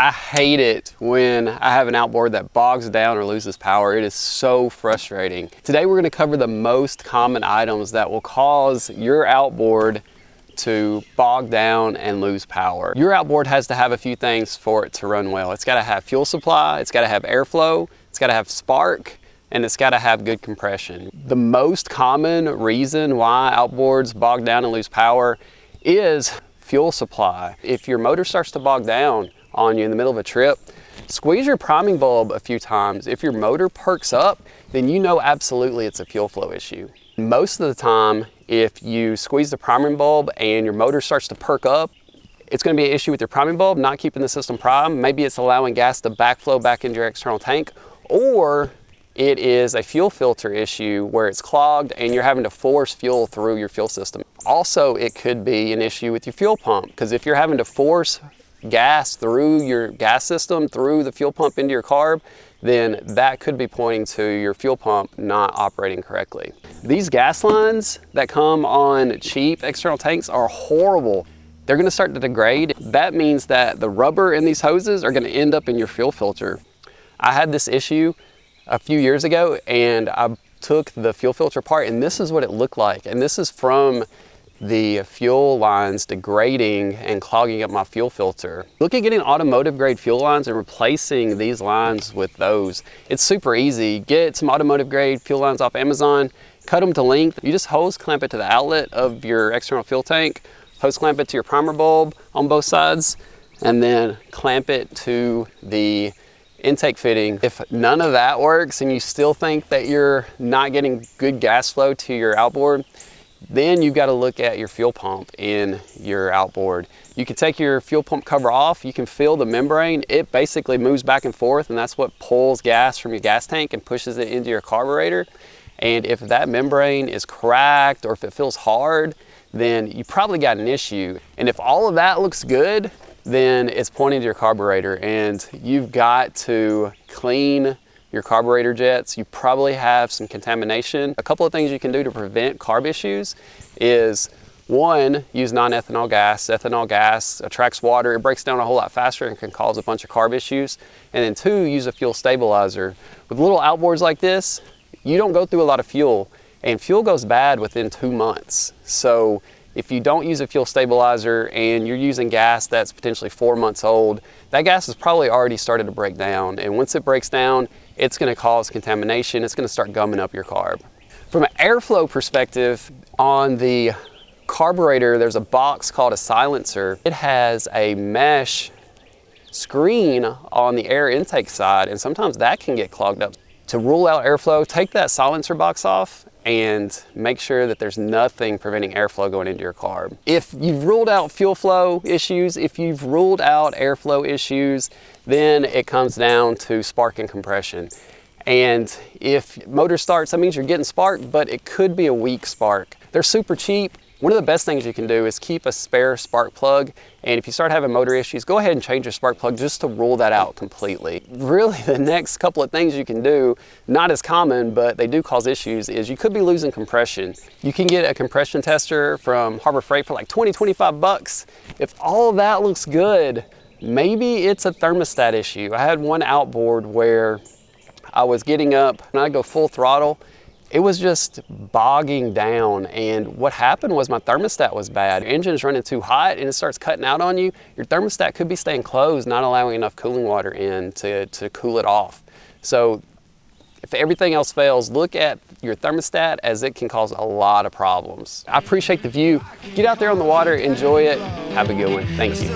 I hate it when I have an outboard that bogs down or loses power. It is so frustrating. Today we're going to cover the most common items that will cause your outboard to bog down and lose power. Your outboard has to have a few things for it to run well. It's got to have fuel supply, it's got to have airflow, it's got to have spark, and it's got to have good compression. The most common reason why outboards bog down and lose power is fuel supply. If your motor starts to bog down on you in the middle of a trip, squeeze your priming bulb a few times. If your motor perks up, then you know absolutely it's a fuel flow issue. Most of the time, if you squeeze the priming bulb and your motor starts to perk up, it's going to be an issue with your priming bulb not keeping the system primed. Maybe it's allowing gas to backflow back into your external tank, or it is a fuel filter issue where it's clogged and you're having to force fuel through your fuel system. Also, it could be an issue with your fuel pump, because if you're having to force gas through your gas system, through the fuel pump into your carb, then that could be pointing to your fuel pump not operating correctly. These gas lines that come on cheap external tanks are horrible. They're going to start to degrade. That means that the rubber in these hoses are going to end up in your fuel filter. I had this issue a few years ago and I took the fuel filter apart, and this is what it looked like. And this is from the fuel lines degrading and clogging up my fuel filter. Look at getting automotive grade fuel lines and replacing these lines with those. It's super easy. Get some automotive grade fuel lines off Amazon, cut them to length. You just hose clamp it to the outlet of your external fuel tank, hose clamp it to your primer bulb on both sides, and then clamp it to the intake fitting. If none of that works and you still think that you're not getting good gas flow to your outboard, then you've got to look at your fuel pump in your outboard. You can take your fuel pump cover off, you can feel the membrane. It basically moves back and forth, and that's what pulls gas from your gas tank and pushes it into your carburetor. And if that membrane is cracked or if it feels hard, then you probably got an issue. And if all of that looks good, then it's pointing to your carburetor, and you've got to clean your carburetor jets. You probably have some contamination. A couple of things you can do to prevent carb issues is, one, use non-ethanol gas. Ethanol gas attracts water, it breaks down a whole lot faster and can cause a bunch of carb issues. And then two, use a fuel stabilizer. With little outboards like this, you don't go through a lot of fuel, and fuel goes bad within 2 months. So if you don't use a fuel stabilizer and you're using gas that's potentially 4 months old, that gas has probably already started to break down. And once it breaks down, it's going to cause contamination. It's going to start gumming up your carb. From an airflow perspective, on the carburetor, there's a box called a silencer. It has a mesh screen on the air intake side, and sometimes that can get clogged up. To rule out airflow, take that silencer box off and make sure that there's nothing preventing airflow going into your carb. If you've ruled out fuel flow issues, if you've ruled out airflow issues, then it comes down to spark and compression. And if motor starts, that means you're getting spark, but it could be a weak spark. They're super cheap. One of the best things you can do is keep a spare spark plug, and if you start having motor issues, go ahead and change your spark plug just to rule that out completely. Really, the next couple of things you can do, not as common, but they do cause issues, is you could be losing compression. You can get a compression tester from Harbor Freight for like 20, 25 bucks. If all of that looks good, maybe it's a thermostat issue. I had one outboard where I was getting up and I'd go full throttle. It was just bogging down, and what happened was my thermostat was bad. Your engine's running too hot and it starts cutting out on you. Your thermostat could be staying closed, not allowing enough cooling water in to cool it off. So if everything else fails, look at your thermostat, as it can cause a lot of problems. I appreciate the view. Get out there on the water, enjoy it. Have a good one. Thank you.